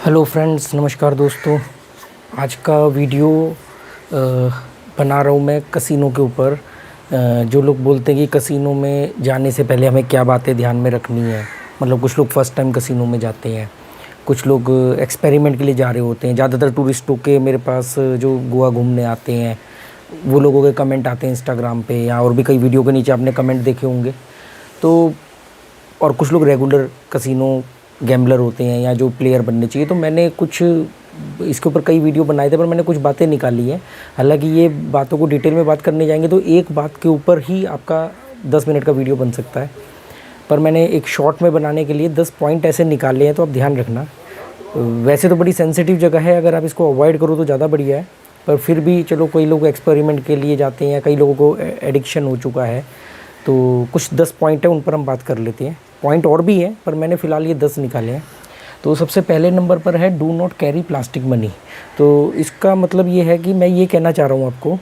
Hello friends, नमस्कार दोस्तों। आज का वीडियो बना रहा हूँ मैं कसिनो के ऊपर। जो लोग बोलते हैं कि कसिनो में जाने से पहले हमें क्या बातें ध्यान में रखनी है। मतलब कुछ लोग फर्स्ट टाइम कसिनो में जाते हैं, कुछ लोग एक्सपेरिमेंट के लिए जा रहे होते हैं। ज़्यादातर टूरिस्टों के मेरे पास जो गोवा घूमने आते हैं वो लोगों के कमेंट आते हैं इंस्टाग्राम पे, या और भी कई वीडियो के नीचे आपने कमेंट देखे होंगे। तो और कुछ लोग रेगुलर कसिनो गैम्बलर होते हैं या जो प्लेयर बनने चाहिए। तो मैंने कुछ इसके ऊपर कई वीडियो बनाए थे, पर मैंने कुछ बातें निकाली हैं। हालांकि ये बातों को डिटेल में बात करने जाएंगे तो एक बात के ऊपर ही आपका 10 मिनट का वीडियो बन सकता है, पर मैंने एक शॉर्ट में बनाने के लिए 10 पॉइंट ऐसे निकाले हैं, तो आप ध्यान रखना। वैसे तो बड़ी सेंसिटिव जगह है, अगर आप इसको अवॉइड करो तो ज़्यादा बढ़िया है। पर फिर भी चलो, कई लोग एक्सपेरिमेंट के लिए जाते हैं या कई लोगों को एडिक्शन हो चुका है, तो कुछ 10 पॉइंट है उन पर हम बात कर लेते हैं। पॉइंट और भी हैं, पर मैंने फ़िलहाल ये 10 निकाले हैं। तो सबसे पहले नंबर पर है do not carry plastic money. तो इसका मतलब ये है कि मैं ये कहना चाह रहा हूँ आपको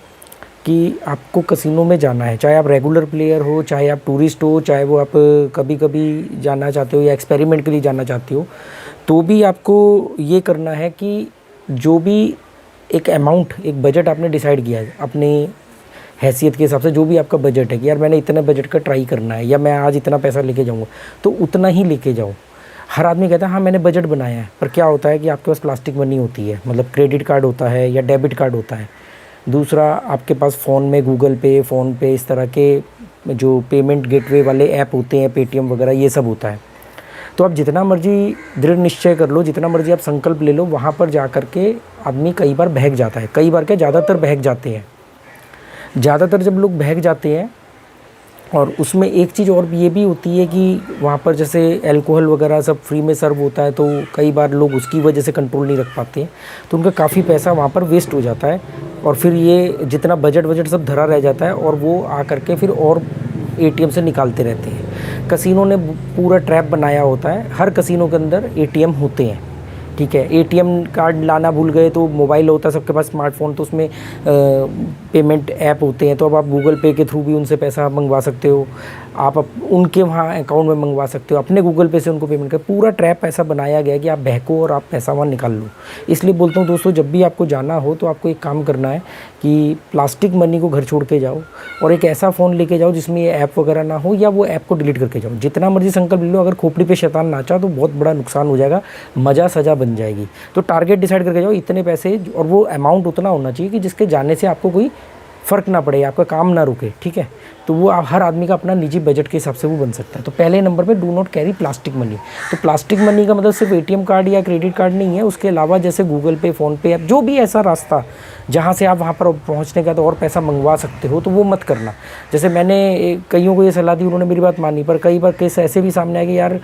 कि आपको कसिनो में जाना है, चाहे आप रेगुलर प्लेयर हो, चाहे आप टूरिस्ट हो, चाहे वो आप कभी कभी जाना चाहते हो या एक्सपेरिमेंट के लिए जाना चाहते हो, तो भी आपको ये करना है कि जो भी एक अमाउंट, एक बजट आपने डिसाइड किया है अपनी हैसियत के हिसाब से, जो भी आपका बजट है कि यार मैंने इतने बजट का ट्राई करना है या मैं आज इतना पैसा लेके जाऊँगा, तो उतना ही लेके जाओ। हर आदमी कहता है हाँ मैंने बजट बनाया है, पर क्या होता है कि आपके पास प्लास्टिक मनी होती है, मतलब क्रेडिट कार्ड होता है या डेबिट कार्ड होता है। दूसरा, आपके पास फ़ोन में गूगल पे, फ़ोन पे, इस तरह के जो पेमेंट गेटवे वाले ऐप होते हैं, पेटीएम वगैरह, ये सब होता है। तो आप जितना मर्जी दृढ़ निश्चय कर लो, जितना मर्जी आप संकल्प ले लो, वहाँ पर जा कर के आदमी कई बार बहक जाता है। कई बार क्या, ज़्यादातर बहक जाते हैं। ज़्यादातर जब लोग बहक जाते हैं, और उसमें एक चीज़ और ये भी होती है कि वहाँ पर जैसे अल्कोहल वगैरह सब फ्री में सर्व होता है, तो कई बार लोग उसकी वजह से कंट्रोल नहीं रख पाते हैं, तो उनका काफ़ी पैसा वहाँ पर वेस्ट हो जाता है। और फिर ये जितना बजट सब धरा रह जाता है, और वो आ करके फिर और एटीएम से निकालते रहते हैं। कसिनो ने पूरा ट्रैप बनाया होता है, हर कसिनो के अंदर एटीएम होते हैं, ठीक है। एटीएम कार्ड लाना भूल गए तो मोबाइल होता है सबके पास, स्मार्टफोन, तो उसमें पेमेंट ऐप होते हैं, तो अब आप गूगल पे के थ्रू भी उनसे पैसा मंगवा सकते हो। आप उनके वहाँ अकाउंट में मंगवा सकते हो, अपने गूगल पे से उनको पेमेंट कर। पूरा ट्रैप ऐसा बनाया गया है कि आप बहको और आप पैसा वहाँ निकाल लो। इसलिए बोलता हूँ दोस्तों, जब भी आपको जाना हो तो आपको एक काम करना है कि प्लास्टिक मनी को घर छोड़ के जाओ, और एक ऐसा फ़ोन लेके जाओ जिसमें ये ऐप वगैरह ना हो, या वो ऐप को डिलीट करके जाओ। जितना मर्जी संकल्प ले लो, अगर खोपड़ी पे शैतान नाचा तो बहुत बड़ा नुकसान हो जाएगा, मज़ा सज़ा बन जाएगी। तो टारगेट डिसाइड करके जाओ, इतने पैसे, और वो अमाउंट उतना होना चाहिए कि जिसके जाने से आपको कोई फ़र्क ना पड़े, आपका काम ना रुके, ठीक है। तो वो हर आदमी का अपना निजी बजट के हिसाब से वो बन सकता है। तो पहले नंबर पे do not carry plastic money. तो प्लास्टिक मनी का मतलब सिर्फ एटीएम कार्ड या क्रेडिट कार्ड नहीं है, उसके अलावा जैसे गूगल पे, फ़ोन पे, ऐप, जो भी ऐसा रास्ता जहाँ से आप वहाँ पर पहुँचने का तो और पैसा मंगवा सकते हो, तो वो मत करना। जैसे मैंने कईयों को ये सलाह दी, उन्होंने मेरी बात मानी, पर कई बार केस ऐसे भी सामने आए कि यार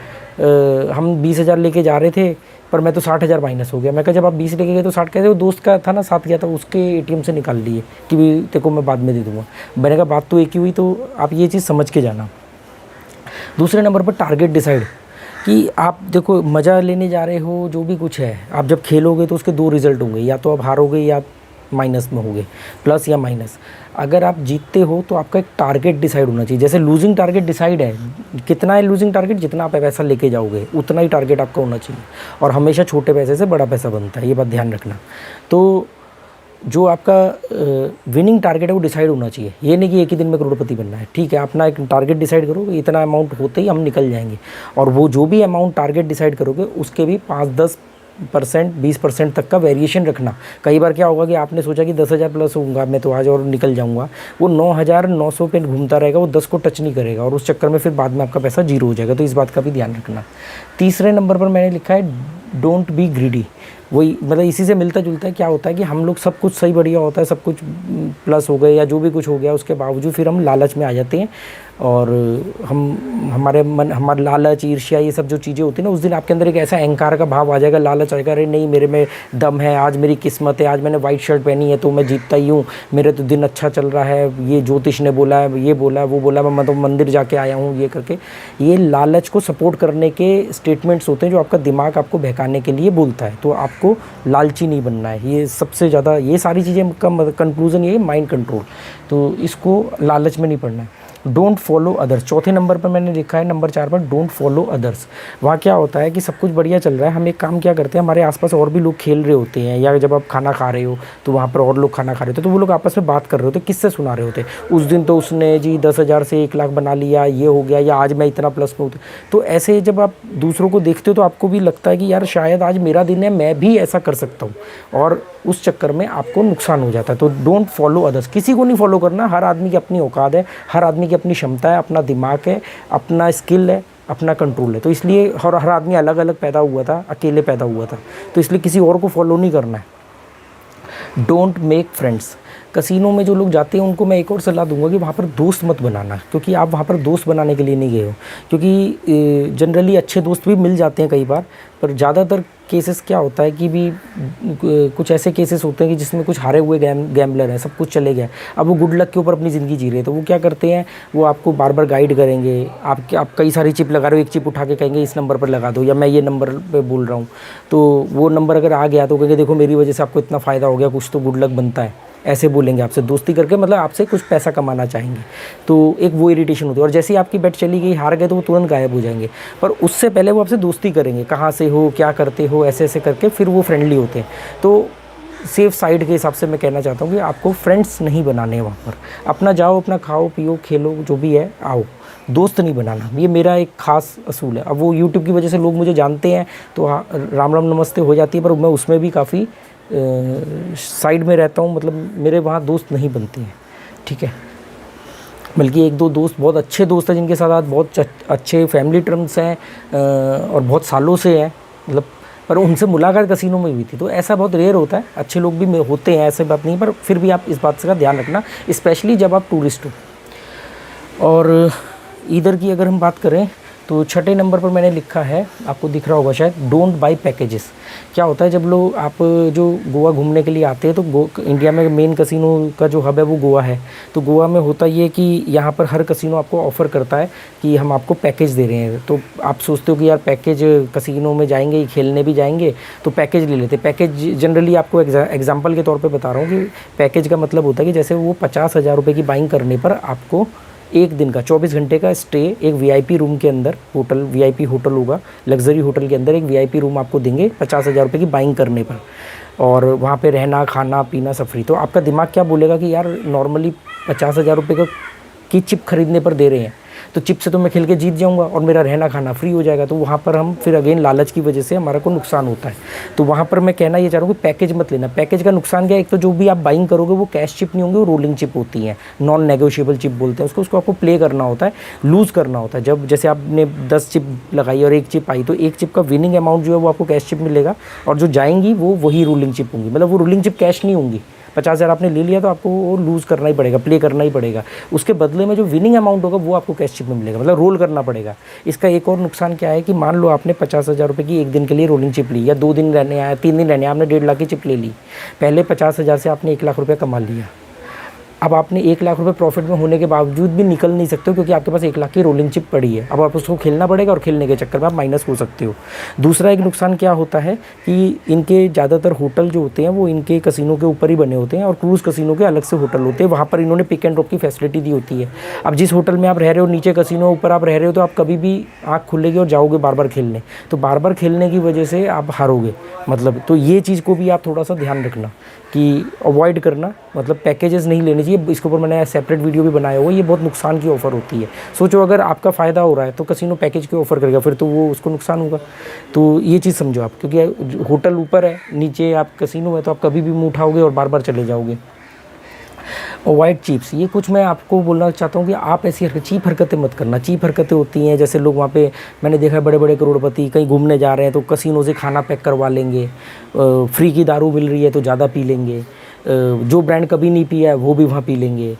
हम 20,000 लेके जा रहे थे, पर मैं तो 60,000 माइनस हो गया। मैं कहा जब आप 20 लेके गए तो 60 कैसे? वो दोस्त का था ना, साथ गया था, उसके एटीएम से निकाल लिए कि भी तेरे को मैं बाद में दे दूँगा। मैंने कहा बात तो एक ही हुई, तो आप ये चीज़ समझ के जाना। दूसरे नंबर पर टारगेट डिसाइड, कि आप देखो मज़ा लेने जा रहे हो, जो भी कुछ है, आप जब खेलोगे तो उसके 2 रिज़ल्ट होंगे, या तो आप हारोगे या माइनस में होगे, प्लस या माइनस। अगर आप जीतते हो तो आपका एक टारगेट डिसाइड होना चाहिए। जैसे लूजिंग टारगेट डिसाइड है, कितना है लूजिंग टारगेट, जितना आप पैसा लेके जाओगे उतना ही टारगेट आपका होना चाहिए। और हमेशा छोटे पैसे से बड़ा पैसा बनता है, ये बात ध्यान रखना। तो जो आपका विनिंग टारगेट है वो डिसाइड होना चाहिए। ये नहीं कि एक ही दिन में करोड़पति बनना है, ठीक है। अपना एक टारगेट डिसाइड करो, इतना अमाउंट होते ही हम निकल जाएंगे। और वो जो भी अमाउंट टारगेट डिसाइड करोगे उसके भी 5-10%, 20% तक का वेरिएशन रखना। कई बार क्या होगा कि आपने सोचा कि 10,000 प्लस होऊंगा मैं तो आज और निकल जाऊंगा, वो 9,900 पे घूमता रहेगा, वो 10 को टच नहीं करेगा, और उस चक्कर में फिर बाद में आपका पैसा जीरो हो जाएगा। तो इस बात का भी ध्यान रखना। तीसरे नंबर पर मैंने लिखा है डोंट बी ग्रीडी। वही मतलब इसी से मिलता जुलता है। क्या होता है कि हम लोग सब कुछ सही बढ़िया होता है, सब कुछ प्लस हो गए या जो भी कुछ हो गया, उसके बावजूद फिर हम लालच में आ जाते हैं, और हमारा लालच, ईर्ष्या, ये सब जो चीज़ें होती है ना, उस दिन आपके अंदर एक ऐसा अहंकार का भाव आ जाएगा, लालच आएगा, अरे नहीं मेरे में दम है, आज मेरी किस्मत है, आज मैंने वाइट शर्ट पहनी है तो मैं जीतता ही हूँ, मेरे तो दिन अच्छा चल रहा है, ये ज्योतिष ने बोला है, ये बोला है, वो बोला है, मैं तो मंदिर जाके आया हूँ, ये करके। ये लालच को सपोर्ट करने के स्टेटमेंट्स होते हैं जो आपका दिमाग आपको बहकाने के लिए बोलता है। तो आपको लालची नहीं बनना है। ये सबसे ज़्यादा, ये सारी चीज़ें का कंक्लूज़न ये है, माइंड कंट्रोल। तो इसको लालच में नहीं पड़ना है। Don't follow others. चौथे नंबर पर मैंने लिखा है, नंबर 4 पर, डोंट फॉलो अदर्स। वहाँ क्या होता है कि सब कुछ बढ़िया चल रहा है, हम एक काम क्या करते हैं, हमारे आसपास और भी लोग खेल रहे होते हैं, या जब आप खाना खा रहे हो तो वहाँ पर और लोग खाना खा रहे होते, तो वो लोग आपस में बात कर रहे होते, किससे सुना रहे होते, उस दिन तो उसने जी 10,000 से 1 लाख बना लिया, ये हो गया, या आज मैं इतना प्लस में हूँ। तो ऐसे जब आप दूसरों को देखते हो तो आपको भी लगता है कि यार शायद आज मेरा दिन है, मैं भी ऐसा कर सकता हूँ, और उस चक्कर में आपको नुकसान हो जाता है। तो डोंट फॉलो अदर्स, किसी को नहीं फॉलो करना। हर आदमी की अपनी औकात है, हर आदमी की अपनी क्षमता है, अपना दिमाग है, अपना स्किल है, अपना कंट्रोल है। तो इसलिए हर आदमी अलग अलग पैदा हुआ था, अकेले पैदा हुआ था, तो इसलिए किसी और को फॉलो नहीं करना है। Don't make friends. कसिनो में जो लोग जाते हैं उनको मैं एक और सलाह दूंगा कि वहाँ पर दोस्त मत बनाना, क्योंकि आप वहाँ पर दोस्त बनाने के लिए नहीं गए हो। क्योंकि जनरली अच्छे दोस्त भी मिल जाते हैं कई बार, पर ज़्यादातर केसेस क्या होता है कि भी कुछ ऐसे केसेस होते हैं कि जिसमें कुछ हारे हुए गैम्बलर हैं, सब कुछ चले गया, अब वो गुड लक के ऊपर अपनी ज़िंदगी जी रहे हैं। तो वो क्या करते हैं, वो आपको बार बार गाइड करेंगे। आप कई सारी चिप लगा रहे हो, एक चिप उठा के कहेंगे इस नंबर पर लगा दो, या मैं ये नंबर पे बोल रहा हूँ, तो वो नंबर अगर आ गया तो कहेंगे देखो मेरी वजह से आपको इतना फ़ायदा हो गया, कुछ तो गुड लक बनता है, ऐसे बोलेंगे आपसे दोस्ती करके, मतलब आपसे कुछ पैसा कमाना चाहेंगे। तो एक वो इरिटेशन होती है, और जैसे ही आपकी बेट चली गई, हार गए, तो वो तुरंत गायब हो जाएंगे। पर उससे पहले वो आपसे दोस्ती करेंगे, कहाँ से हो, क्या करते हो, ऐसे ऐसे करके फिर वो फ्रेंडली होते हैं। तो सेफ साइड के हिसाब से मैं कहना चाहता हूँ कि आपको फ्रेंड्स नहीं बनाने हैं वहाँ पर। अपना जाओ, अपना खाओ पियो खेलो जो भी है, आओ, दोस्त नहीं बनाना। ये मेरा एक ख़ास असूल है। अब वो यूट्यूब की वजह से लोग मुझे जानते हैं तो राम राम नमस्ते हो जाती है, पर मैं उसमें भी काफ़ी साइड में रहता हूँ, मतलब मेरे वहाँ दोस्त नहीं बनते हैं, ठीक है। बल्कि एक दो दोस्त, बहुत अच्छे दोस्त हैं जिनके साथ आज बहुत अच्छे फैमिली टर्म्स हैं और बहुत सालों से हैं, मतलब, पर उनसे मुलाकात कसिनो में हुई थी। तो ऐसा बहुत रेयर होता है, अच्छे लोग भी होते हैं, ऐसे बात नहीं, पर फिर भी आप इस बात का ध्यान रखना, स्पेशली जब आप टूरिस्ट हो। और इधर की अगर हम बात करें तो छठे नंबर पर मैंने लिखा है, आपको दिख रहा होगा शायद, डोंट बाई पैकेजेस। क्या होता है जब लोग, आप जो गोवा घूमने के लिए आते हैं, तो इंडिया में मेन कसिनो का जो हब है वो गोवा है। तो गोवा में होता ये कि यहाँ पर हर कसिनो आपको ऑफ़र करता है कि हम आपको पैकेज दे रहे हैं। तो आप सोचते हो कि यार पैकेज, कसिनो में जाएंगे, खेलने भी जाएंगे, तो पैकेज ले लेते। पैकेज जनरली आपको एग्जाम्पल के तौर पर बता रहा हूँ कि पैकेज का मतलब होता है कि जैसे वो 50,000 रुपये की बाइंग करने पर आपको एक दिन का 24 घंटे का स्टे एक वीआईपी रूम के अंदर, होटल, वीआईपी होटल होगा, लग्जरी होटल के अंदर एक वीआईपी रूम आपको देंगे 50,000 रुपये की बाइंग करने पर, और वहाँ पे रहना खाना पीना सब फ्री। तो आपका दिमाग क्या बोलेगा कि यार नॉर्मली 50,000 रुपये की चिप खरीदने पर दे रहे हैं, तो चिप से तो मैं खेल के जीत जाऊंगा और मेरा रहना खाना फ्री हो जाएगा। तो वहाँ पर हम फिर अगेन लालच की वजह से हमारा को नुकसान होता है। तो वहाँ पर मैं कहना ये चाह रहा हूँ कि पैकेज मत लेना। पैकेज का नुकसान क्या है, एक तो जो भी आप बाइंग करोगे वो कैश चिप नहीं होंगे, वो रोलिंग चिप होती हैं, नॉन नेगोशिएबल चिप बोलते हैं उसको आपको प्ले करना होता है, लूज़ करना होता है। जब जैसे आपने 10 चिप लगाई और एक चिप आई, तो एक चिप का विनिंग अमाउंट जो है वो आपको कैश चिप मिलेगा, और जो जाएंगी वो वही रोलिंग चिप होंगी, मतलब वो रोलिंग चिप कैश नहीं होंगी। 50,000 आपने ले लिया तो आपको वो लूज़ करना ही पड़ेगा, प्ले करना ही पड़ेगा। उसके बदले में जो विनिंग अमाउंट होगा वो आपको कैश चिप में मिलेगा, मतलब रोल करना पड़ेगा। इसका एक और नुकसान क्या है कि मान लो आपने 50,000 रुपये की एक दिन के लिए रोलिंग चिप ली, या 2 दिन रहने आया, 3 दिन रहने आया, आपने 1.5 लाख की चिप ले ली। पहले 50,000 से आपने 1 लाख रुपये कमा लिया। अब आपने 1 लाख रुपए प्रॉफिट में होने के बावजूद भी निकल नहीं सकते हो, क्योंकि आपके पास 1 लाख की रोलिंग चिप पड़ी है। अब आप उसको खेलना पड़ेगा और खेलने के चक्कर में आप माइनस हो सकते हो। दूसरा एक नुकसान क्या होता है कि इनके ज़्यादातर होटल जो होते हैं वो इनके कसिनो के ऊपर ही बने होते हैं, और क्रूज़ कसिनो के अलग से होटल होते हैं। वहाँ पर इन्होंने पिक एंड ड्रॉप की फैसिलिटी दी होती है। अब जिस होटल में आप रह रहे हो, नीचे कसिनो, ऊपर आप रह रहे हो, तो आप कभी भी आँख खुलेगी और जाओगे बार बार खेलने। तो बार बार खेलने की वजह से आप हारोगे, मतलब। तो ये चीज़ को भी आप थोड़ा सा ध्यान रखना कि अवॉइड करना, मतलब पैकेजेस नहीं लेने चाहिए। इसके ऊपर मैंने सेपरेट वीडियो भी बनाया हुआ है। ये बहुत नुकसान की ऑफ़र होती है। सोचो अगर आपका फ़ायदा हो रहा है तो कसिनो पैकेज की ऑफ़र करेगा, फिर तो वो उसको नुकसान होगा। तो ये चीज़ समझो आप, क्योंकि होटल ऊपर है, नीचे आप कसिनो है, तो आप कभी भी मुँह उठाओगे और बार बार चले जाओगे। अवॉइड चीप्स, ये कुछ मैं आपको बोलना चाहता हूँ कि आप ऐसी चीप हरकतें मत करना। चीप हरकतें होती हैं जैसे लोग वहाँ पे, मैंने देखा है बड़े बड़े करोड़पति कहीं घूमने जा रहे हैं तो कसिनो से खाना पैक करवा लेंगे, फ्री की दारू मिल रही है तो ज़्यादा पी लेंगे, जो ब्रांड कभी नहीं पिया है वो भी वहाँ पी लेंगे।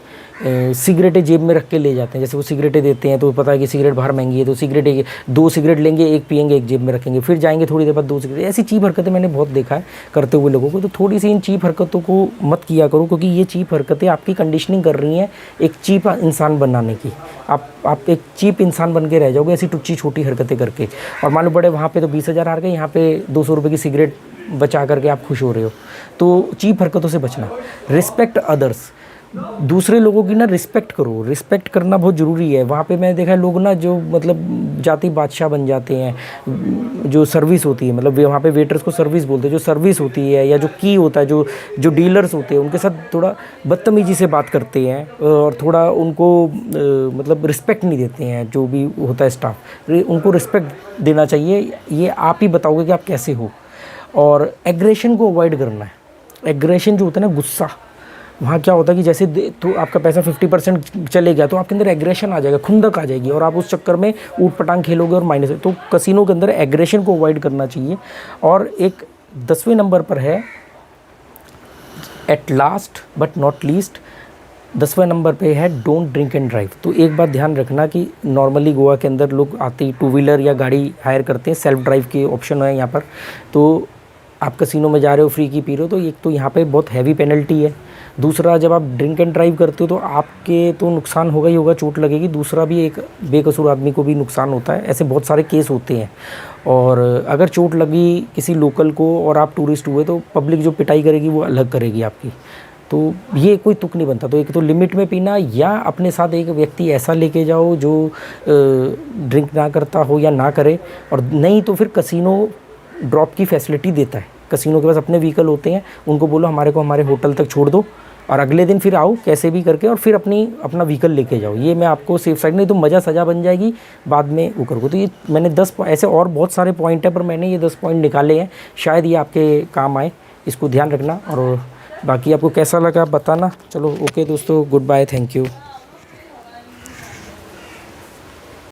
सिगरेटें जेब में रख के ले जाते हैं, जैसे वो सिगरेटें देते हैं तो पता है कि सिगरेट बाहर महंगी है, तो सिगरेट 2 सिगरेट लेंगे, एक पियेंगे, एक जेब में रखेंगे, फिर जाएंगे थोड़ी देर बाद 2 सिगरेट। ऐसी चीप हरकतें मैंने बहुत देखा है करते हुए लोगों को। तो थोड़ी सी इन चीप हरकतों को मत किया करो, क्योंकि ये चीप हरकतें आपकी कंडीशनिंग कर रही हैं एक चीप इंसान बनाने की। आप एक चीप इंसान बन के रह जाओगे ऐसी टुच्ची छोटी हरकतें करके। और मान लो बड़े वहाँ पे तो 20,000 हार गए, यहाँ पे 200 रुपये की सिगरेट बचा करके आप खुश हो रहे हो। तो चीप हरकतों से बचना। रिस्पेक्ट अदर्स, दूसरे लोगों की ना रिस्पेक्ट करो, रिस्पेक्ट करना बहुत ज़रूरी है। वहाँ पे मैंने देखा है लोग ना जो मतलब जाति बादशाह बन जाते हैं। जो सर्विस होती है, मतलब वहाँ पे वेटर्स को सर्विस बोलते हैं, जो सर्विस होती है या जो की होता है, जो जो डीलर्स होते हैं उनके साथ थोड़ा बदतमीजी से बात करते हैं और थोड़ा उनको मतलब रिस्पेक्ट नहीं देते हैं। जो भी होता है स्टाफ, उनको रिस्पेक्ट देना चाहिए। ये आप ही बताओगे कि आप कैसे हो। और एग्रेशन को अवॉइड करना है। एग्रेशन जो होता है ना, गुस्सा, वहाँ क्या होता है कि जैसे तो आपका पैसा 50% चले गया तो आपके अंदर एग्रेशन आ जाएगा, खुंदक आ जाएगी और आप उस चक्कर में ऊट पटांग खेलोगे और माइनस है। तो कसिनो के अंदर एग्रेशन को अवॉइड करना चाहिए। और एक 10वें नंबर पर है, at last but not least, 10वें नंबर पे है डोंट ड्रिंक एंड ड्राइव। तो एक बात ध्यान रखना कि नॉर्मली गोवा के अंदर लोग आते ही 2 व्हीलर या गाड़ी हायर करते हैं, सेल्फ ड्राइव के ऑप्शन है यहाँ पर। तो आप कसिनो में जा रहे हो, फ्री की पी रहे हो, तो एक तो यहाँ पे बहुत हैवी पेनल्टी है। दूसरा, जब आप ड्रिंक एंड ड्राइव करते हो तो आपके तो नुकसान होगा ही होगा, चोट लगेगी। दूसरा भी एक बेकसूर आदमी को भी नुकसान होता है। ऐसे बहुत सारे केस होते हैं। और अगर चोट लगी किसी लोकल को और आप टूरिस्ट हुए तो पब्लिक जो पिटाई करेगी वो अलग करेगी आपकी। तो ये कोई तुक नहीं बनता। तो एक तो लिमिट में पीना, या अपने साथ एक व्यक्ति ऐसा लेके जाओ जो ड्रिंक ना करता हो या ना करे। और नहीं तो फिर कसिनो ड्रॉप की फैसिलिटी देता है। कसिनो के पास अपने व्हीकल होते हैं, उनको बोलो हमारे को हमारे होटल तक छोड़ दो और अगले दिन फिर आओ कैसे भी करके और फिर अपना व्हीकल लेके जाओ। ये मैं आपको सेफ साइड, नहीं तो मज़ा सजा बन जाएगी बाद में वो करो। तो ये मैंने 10 ऐसे और बहुत सारे पॉइंट है, पर मैंने ये 10 पॉइंट निकाले हैं, शायद ये आपके काम आए। इसको ध्यान रखना। और बाकी आपको कैसा लगा बताना। चलो ओके दोस्तों, गुड बाय, थैंक यू।